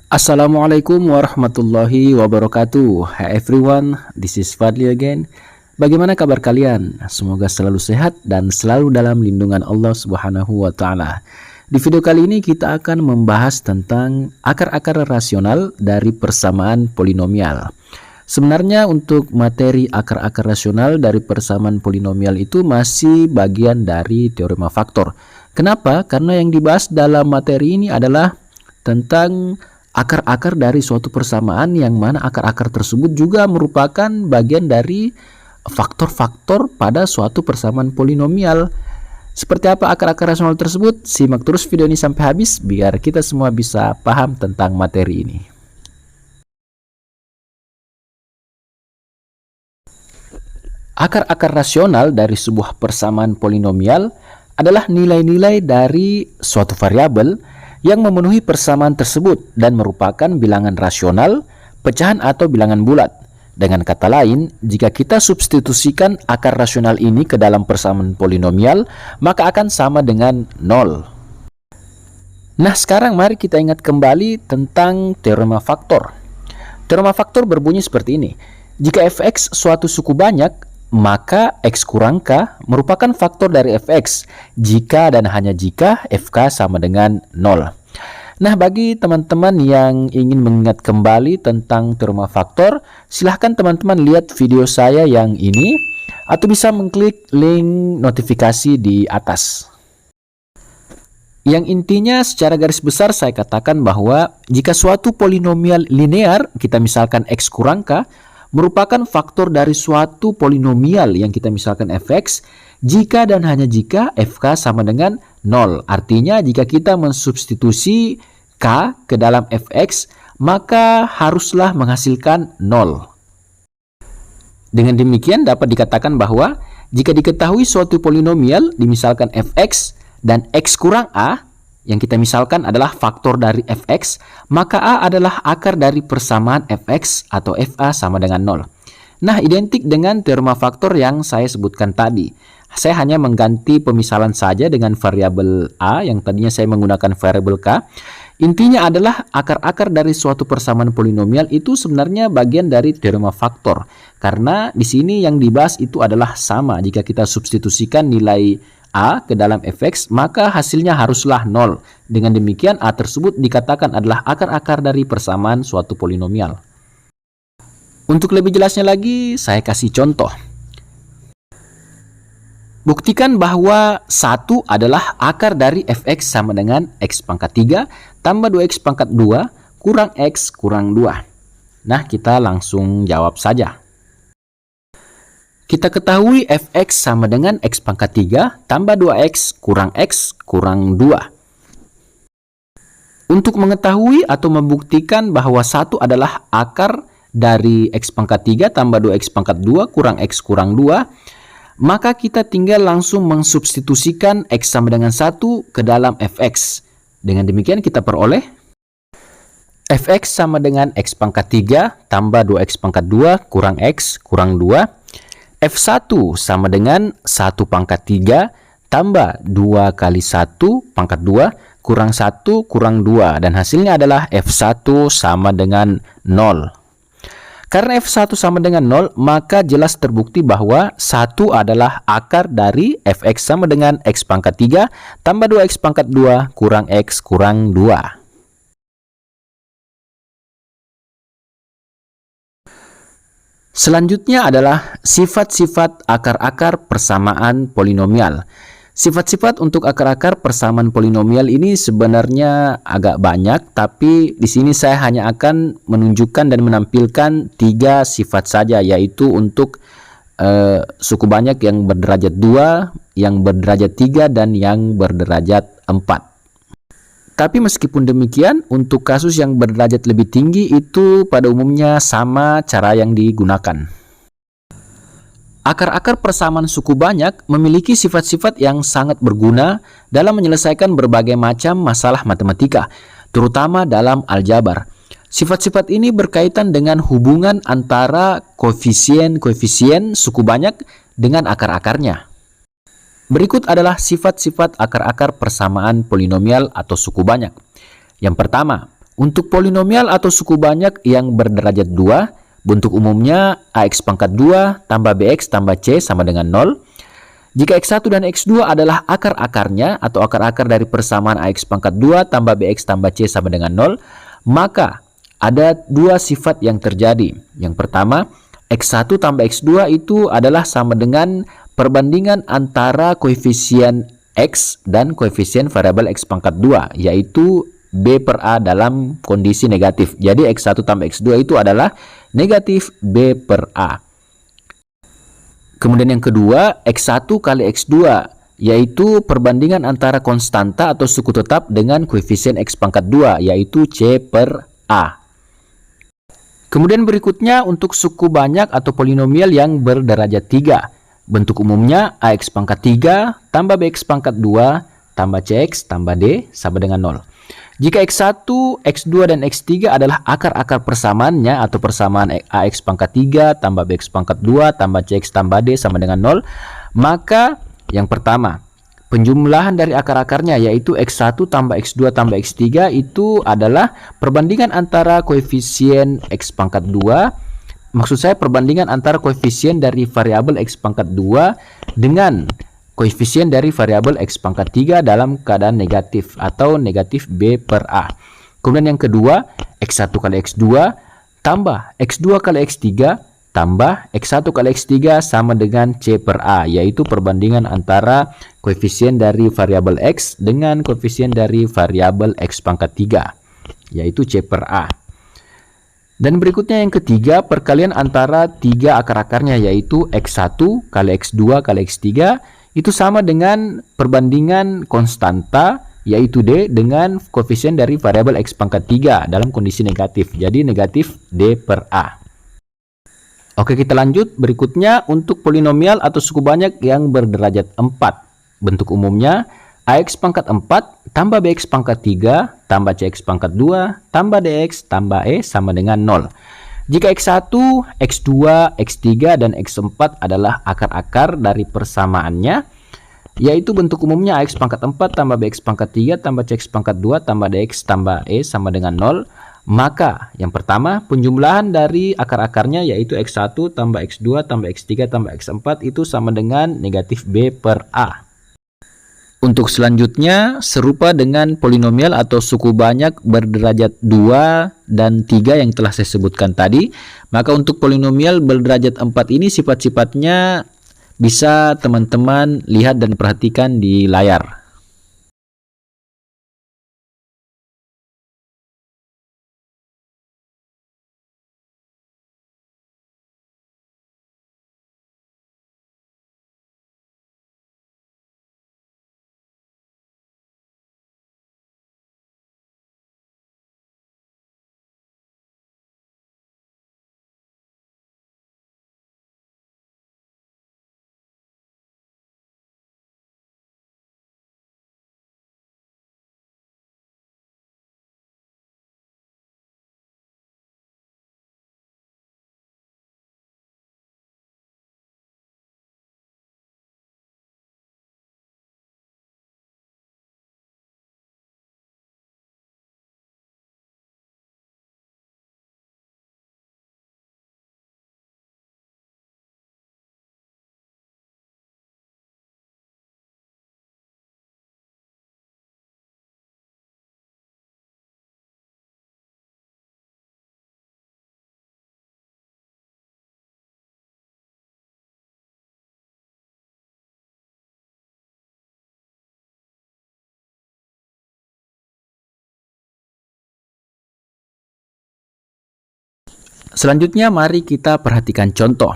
Assalamualaikum warahmatullahi wabarakatuh. Hi everyone, this is Fadli again. Bagaimana kabar kalian? Semoga selalu sehat dan selalu dalam lindungan Allah Subhanahu wa taala. Di video kali ini kita akan membahas tentang akar-akar rasional dari persamaan polinomial. Sebenarnya untuk materi akar-akar rasional dari persamaan polinomial itu masih bagian dari teorema faktor. Kenapa? Karena yang dibahas dalam materi ini adalah tentang akar-akar dari suatu persamaan, yang mana akar-akar tersebut juga merupakan bagian dari faktor-faktor pada suatu persamaan polinomial. Seperti apa akar-akar rasional tersebut? Simak terus video ini sampai habis biar kita semua bisa paham tentang materi ini. Akar-akar rasional dari sebuah persamaan polinomial adalah nilai-nilai dari suatu variabel yang memenuhi persamaan tersebut dan merupakan bilangan rasional, pecahan atau bilangan bulat. Dengan kata lain, jika kita substitusikan akar rasional ini ke dalam persamaan polinomial, maka akan sama dengan 0. Nah, sekarang mari kita ingat kembali tentang teorema faktor. Teorema faktor berbunyi seperti ini. Jika fx suatu suku banyak, maka x kurang k merupakan faktor dari fx jika dan hanya jika fk sama dengan 0. Nah, bagi teman-teman yang ingin mengingat kembali tentang teorema faktor, silahkan teman-teman lihat video saya yang ini atau bisa mengklik link notifikasi di atas. Yang intinya secara garis besar saya katakan bahwa jika suatu polinomial linear, kita misalkan x kurang k, merupakan faktor dari suatu polinomial yang kita misalkan fx jika dan hanya jika fk sama dengan 0. Artinya jika kita mensubstitusi k ke dalam fx, maka haruslah menghasilkan 0. Dengan demikian dapat dikatakan bahwa jika diketahui suatu polinomial dimisalkan fx dan x kurang a, yang kita misalkan adalah faktor dari fx, maka a adalah akar dari persamaan fx atau fa sama dengan 0. Nah, identik dengan teorema faktor yang saya sebutkan tadi. Saya hanya mengganti pemisalan saja dengan variabel a yang tadinya saya menggunakan variabel k. Intinya adalah akar-akar dari suatu persamaan polinomial itu sebenarnya bagian dari teorema faktor. Karena di sini yang dibahas itu adalah sama. Jika kita substitusikan nilai a ke dalam fx, maka hasilnya haruslah 0. Dengan demikian a tersebut dikatakan adalah akar-akar dari persamaan suatu polinomial. Untuk lebih jelasnya lagi, saya kasih contoh. Buktikan bahwa 1 adalah akar dari fx sama dengan x pangkat 3 tambah 2x pangkat 2 kurang x kurang 2. Nah, kita langsung jawab saja. Kita ketahui fx sama dengan x pangkat 3 tambah 2x kurang 2. Untuk mengetahui atau membuktikan bahwa 1 adalah akar dari x pangkat 3 tambah 2x pangkat 2 kurang x kurang 2, maka kita tinggal langsung mensubstitusikan x sama dengan 1 ke dalam fx. Dengan demikian kita peroleh fx sama dengan x pangkat 3 tambah 2x pangkat 2 kurang x kurang 2. F1 sama dengan 1 pangkat 3 tambah 2 kali 1 pangkat 2 kurang 1 kurang 2. Dan hasilnya adalah F1 sama dengan 0. Karena F1 sama dengan 0, maka jelas terbukti bahwa 1 adalah akar dari Fx sama dengan x pangkat 3 tambah 2x pangkat 2 kurang x kurang 2. Selanjutnya adalah sifat-sifat akar-akar persamaan polinomial. Sifat-sifat untuk akar-akar persamaan polinomial ini sebenarnya agak banyak, tapi di sini saya hanya akan menunjukkan dan menampilkan 3 sifat saja, yaitu untuk suku banyak yang berderajat 2, yang berderajat 3, dan yang berderajat 4. Tapi meskipun demikian, untuk kasus yang berderajat lebih tinggi itu pada umumnya sama cara yang digunakan. Akar-akar persamaan suku banyak memiliki sifat-sifat yang sangat berguna dalam menyelesaikan berbagai macam masalah matematika, terutama dalam aljabar. Sifat-sifat ini berkaitan dengan hubungan antara koefisien-koefisien suku banyak dengan akar-akarnya. Berikut adalah sifat-sifat akar-akar persamaan polinomial atau suku banyak. Yang pertama, Untuk polinomial atau suku banyak yang berderajat 2, bentuk umumnya AX pangkat 2 tambah BX tambah C sama dengan 0. Jika X1 dan X2 adalah akar-akarnya atau akar-akar dari persamaan AX pangkat 2 tambah BX tambah C sama dengan 0, maka ada dua sifat yang terjadi. Yang pertama, X1 tambah X2 itu adalah sama dengan perbandingan antara koefisien X dan koefisien variabel X pangkat 2, yaitu B per A dalam kondisi negatif. Jadi X1 tambah X2 itu adalah negatif B per A. Kemudian yang kedua, X1 kali X2, yaitu perbandingan antara konstanta atau suku tetap dengan koefisien X pangkat 2, yaitu C per A. Kemudian berikutnya untuk suku banyak atau polinomial yang berderajat 3. Bentuk umumnya AX pangkat 3 tambah BX pangkat 2 tambah CX tambah D sama dengan 0. Jika X1, X2, dan X3 adalah akar-akar persamaannya atau persamaan AX pangkat 3 tambah BX pangkat 2 tambah CX tambah D sama dengan 0, maka yang pertama, penjumlahan dari akar-akarnya yaitu X1 tambah X2 tambah X3 itu adalah perbandingan antara koefisien X pangkat 2, maksud saya perbandingan antara koefisien dari variabel X pangkat 2 dengan koefisien dari variabel X pangkat 3 dalam keadaan negatif atau negatif B per A. Kemudian yang kedua, X1 kali X2 tambah X2 kali X3 tambah X1 kali X3 sama dengan C per A, yaitu perbandingan antara koefisien dari variabel X dengan koefisien dari variabel X pangkat 3, yaitu C per A. Dan berikutnya yang ketiga, perkalian antara tiga akar-akarnya yaitu X1 kali X2 kali X3 itu sama dengan perbandingan konstanta yaitu D dengan koefisien dari variabel X pangkat 3 dalam kondisi negatif. Jadi negatif D per A. Oke, kita lanjut. Berikutnya untuk polinomial atau suku banyak yang berderajat 4. Bentuk umumnya AX pangkat 4 tambah BX pangkat 3 tambah CX pangkat 2 tambah DX tambah E sama dengan 0. Jika X1, X2, X3, dan X4 adalah akar-akar dari persamaannya, yaitu bentuk umumnya AX pangkat 4 tambah BX pangkat 3 tambah CX pangkat 2 tambah DX tambah E sama dengan 0, maka yang pertama, penjumlahan dari akar-akarnya yaitu X1 tambah X2 tambah X3 tambah X4 itu sama dengan negatif B per A. Untuk selanjutnya, serupa dengan polinomial atau suku banyak berderajat 2 dan 3 yang telah saya sebutkan tadi, maka untuk polinomial berderajat 4 ini sifat-sifatnya bisa teman-teman lihat dan perhatikan di layar. Selanjutnya mari kita perhatikan contoh.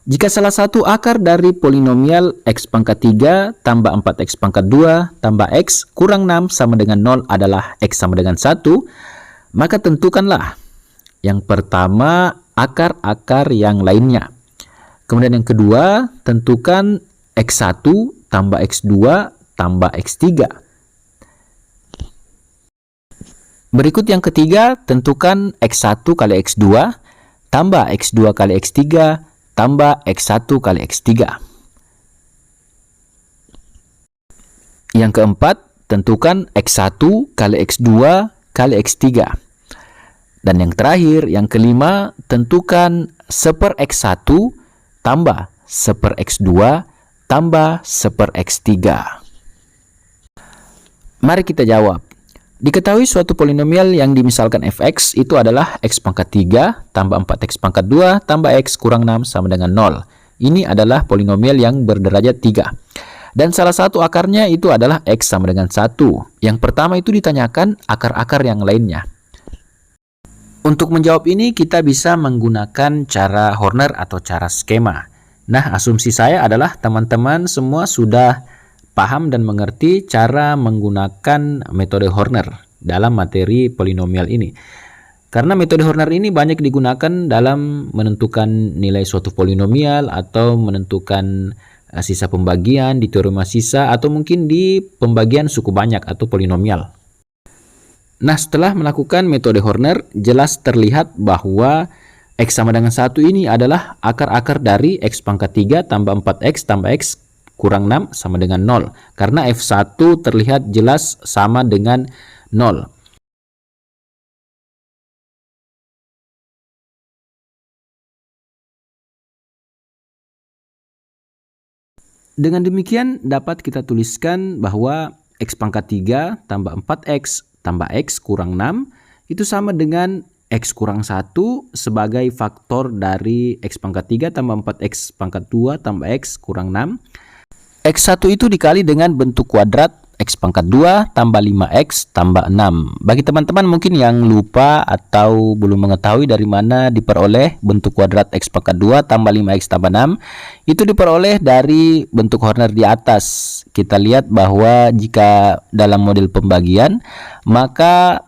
Jika salah satu akar dari polinomial X pangkat 3 tambah 4X pangkat 2 tambah X kurang 6 sama dengan 0 adalah X sama dengan 1, maka tentukanlah yang pertama akar-akar yang lainnya. Kemudian yang kedua, tentukan X1 tambah X2 tambah X3. Berikut yang ketiga, tentukan X1 kali X2 tambah X2 kali X3 tambah X1 kali X3. Yang keempat, tentukan X1 kali X2 kali X3. Dan yang terakhir, yang kelima, tentukan 1/x1 tambah 1/x2 tambah 1/x3. Mari kita jawab. Diketahui suatu polinomial yang dimisalkan fx itu adalah x pangkat 3 tambah 4x pangkat 2 tambah x kurang 6 sama dengan 0. Ini adalah polinomial yang berderajat 3. Dan salah satu akarnya itu adalah x sama dengan 1. Yang pertama itu ditanyakan akar-akar yang lainnya. Untuk menjawab ini kita bisa menggunakan cara Horner atau cara skema. Nah, asumsi saya adalah teman-teman semua sudah paham dan mengerti cara menggunakan metode Horner dalam materi polinomial ini. Karena metode Horner ini banyak digunakan dalam menentukan nilai suatu polinomial atau menentukan sisa pembagian di teorema sisa atau mungkin di pembagian suku banyak atau polinomial. Nah, setelah melakukan metode Horner, jelas terlihat bahwa x sama dengan 1 ini adalah akar-akar dari x pangkat 3 tambah 4x tambah x kurang 6 sama dengan 0. Karena f1 terlihat jelas sama dengan 0. Dengan demikian dapat kita tuliskan bahwa x pangkat 3 tambah 4x tambah x kurang 6 itu sama dengan x kurang 1 sebagai faktor dari x pangkat 3 tambah 4x pangkat 2 tambah x kurang 6. X1 itu dikali dengan bentuk kuadrat x pangkat 2 tambah 5x tambah 6. Bagi teman-teman mungkin yang lupa atau belum mengetahui dari mana diperoleh bentuk kuadrat x pangkat 2 tambah 5x tambah 6, itu diperoleh dari bentuk Horner di atas. Kita lihat bahwa jika dalam model pembagian, maka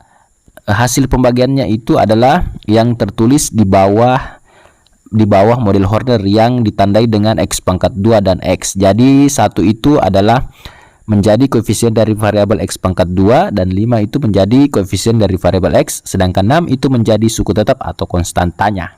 hasil pembagiannya itu adalah yang tertulis di bawah model Horner yang ditandai dengan x pangkat 2 dan x. Jadi 1 itu adalah menjadi koefisien dari variabel x pangkat 2 dan 5 itu menjadi koefisien dari variabel x, sedangkan 6 itu menjadi suku tetap atau konstantanya.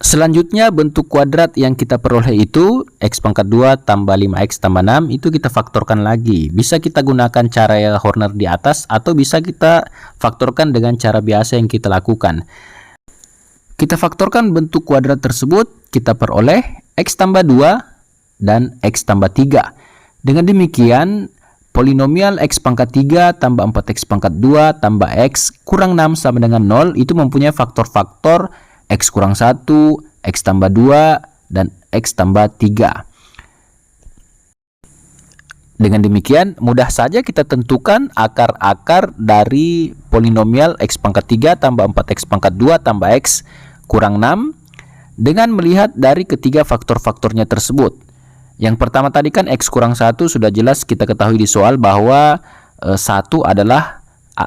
Selanjutnya bentuk kuadrat yang kita peroleh itu x pangkat 2 tambah 5x tambah 6 itu kita faktorkan lagi. Bisa kita gunakan cara Horner di atas atau bisa kita faktorkan dengan cara biasa yang kita lakukan. Kita faktorkan bentuk kuadrat tersebut, kita peroleh x tambah 2 dan x tambah 3. Dengan demikian, polinomial x pangkat 3 tambah 4x pangkat 2 tambah x kurang 6 sama dengan 0 itu mempunyai faktor-faktor x kurang 1, x tambah 2, dan x tambah 3. Dengan demikian, mudah saja kita tentukan akar-akar dari polinomial x pangkat 3 tambah 4x pangkat 2 tambah x kurang 6 dengan melihat dari ketiga faktor-faktornya tersebut. Yang pertama tadi kan x kurang 1 sudah jelas kita ketahui di soal bahwa 1 adalah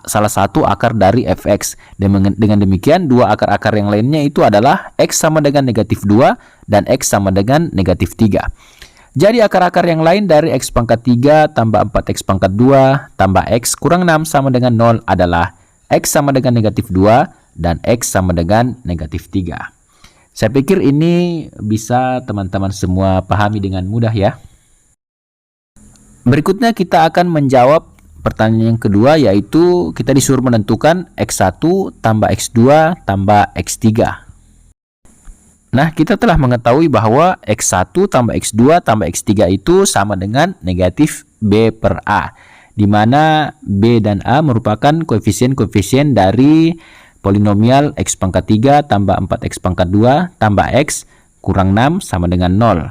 salah satu akar dari fx. Dengan demikian dua akar-akar yang lainnya itu adalah x sama dengan negatif 2 dan x sama dengan negatif 3. Jadi akar-akar yang lain dari x pangkat 3 tambah 4x pangkat 2 tambah x kurang 6 sama dengan 0 adalah x sama dengan negatif 2 dan x sama dengan negatif 3. Saya pikir ini bisa teman-teman semua pahami dengan mudah ya. Berikutnya kita akan menjawab pertanyaan yang kedua, yaitu kita disuruh menentukan x1 tambah x2 tambah x3. Nah, kita telah mengetahui bahwa x1 tambah x2 tambah x3 itu sama dengan negatif b per a, di mana b dan a merupakan koefisien-koefisien dari polinomial x pangkat 3 tambah 4x pangkat 2 tambah x kurang 6 sama dengan 0.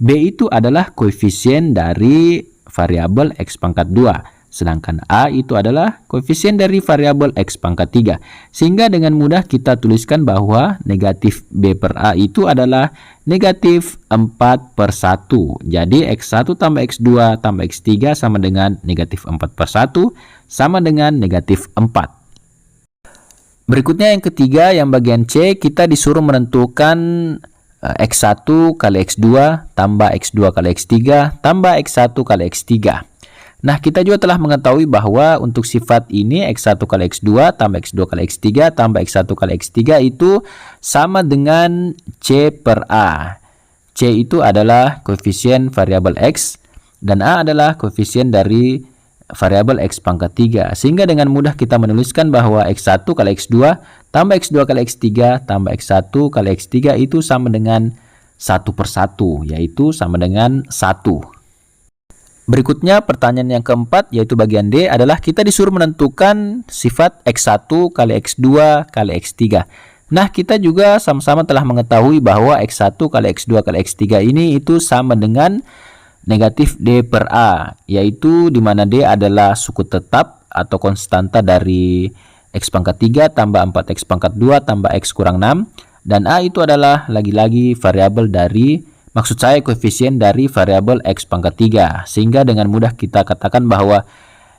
B itu adalah koefisien dari variabel x pangkat 2. Sedangkan A itu adalah koefisien dari variabel x pangkat 3. Sehingga dengan mudah kita tuliskan bahwa negatif B per A itu adalah negatif 4 per 1. Jadi x1 tambah x2 tambah x3 sama dengan negatif 4 per 1 sama dengan negatif 4. Berikutnya yang ketiga, yang bagian C, kita disuruh menentukan x1 kali x2 tambah x2 kali x3 tambah x1 kali x3. Nah, kita juga telah mengetahui bahwa untuk sifat ini x1 kali x2 tambah x2 kali x3 tambah x1 kali x3 itu sama dengan C per A. C itu adalah koefisien variabel x dan A adalah koefisien dari variabel X pangkat 3. Sehingga dengan mudah kita menuliskan bahwa X1 kali X2 tambah X2 kali X3 tambah X1 kali X3 itu sama dengan 1 per 1, yaitu sama dengan 1. Berikutnya pertanyaan yang keempat, yaitu bagian D, adalah kita disuruh menentukan sifat X1 kali X2 kali X3. Nah, kita juga sama-sama telah mengetahui bahwa X1 kali X2 kali X3 ini itu sama dengan negatif D per A, yaitu di mana D adalah suku tetap atau konstanta dari X pangkat 3 tambah 4X pangkat 2 tambah X kurang 6, dan A itu adalah lagi-lagi variabel dari, maksud saya koefisien dari variabel X pangkat 3. Sehingga dengan mudah kita katakan bahwa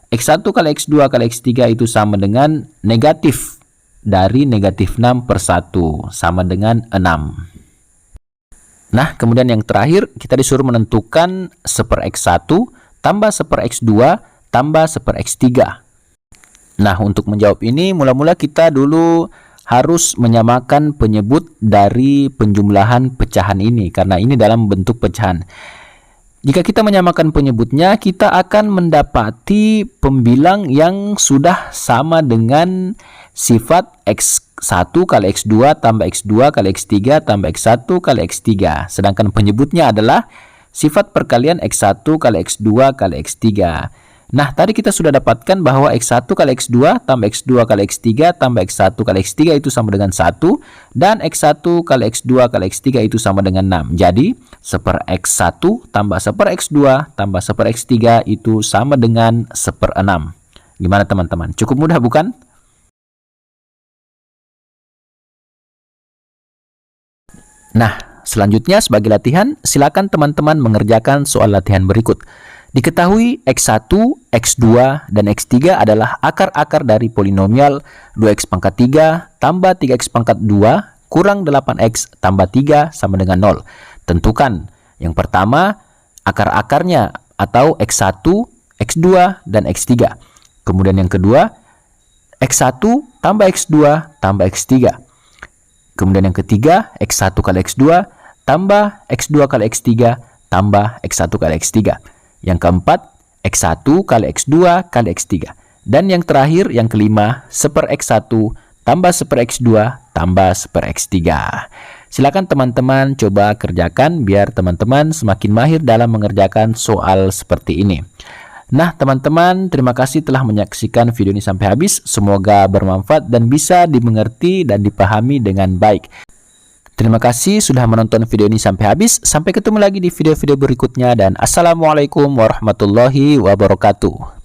X1 kali X2 kali X3 itu sama dengan negatif dari negatif 6 per 1, sama dengan 6. Nah, kemudian yang terakhir kita disuruh menentukan 1 per X1 tambah 1 per X2 tambah 1 per X3. Nah, untuk menjawab ini mula-mula kita dulu harus menyamakan penyebut dari penjumlahan pecahan ini, karena ini dalam bentuk pecahan. Jika kita menyamakan penyebutnya, kita akan mendapati pembilang yang sudah sama dengan sifat X1 kali X2 tambah X2 kali X3 tambah X1 kali X3. Sedangkan penyebutnya adalah sifat perkalian X1 kali X2 kali X3. Nah, tadi kita sudah dapatkan bahwa X1 kali X2 tambah X2 kali X3 tambah X1 kali X3 itu sama dengan 1, dan X1 kali X2 kali X3 itu sama dengan 6. Jadi, 1 per X1 tambah 1 per X2 tambah 1 per X3 itu sama dengan 1 per 6. Gimana teman-teman? Cukup mudah bukan? Nah, selanjutnya sebagai latihan, silakan teman-teman mengerjakan soal latihan berikut. Diketahui X1, X2, dan X3 adalah akar-akar dari polinomial 2X pangkat 3 tambah 3X pangkat 2 kurang 8X tambah 3 sama dengan 0. Tentukan yang pertama akar-akarnya atau X1, X2, dan X3. Kemudian yang kedua X1 tambah X2 tambah X3. Kemudian yang ketiga X1 kali X2 tambah X2 kali X3 tambah X1 kali X3. Yang keempat, X1 kali X2 kali X3. Dan yang terakhir, yang kelima, 1 per X1 tambah 1 per X2 tambah 1 per X3. Silakan teman-teman coba kerjakan biar teman-teman semakin mahir dalam mengerjakan soal seperti ini. Nah, teman-teman, terima kasih telah menyaksikan video ini sampai habis. Semoga bermanfaat dan bisa dimengerti dan dipahami dengan baik. Terima kasih sudah menonton video ini sampai habis. Sampai ketemu lagi di video-video berikutnya dan assalamualaikum warahmatullahi wabarakatuh.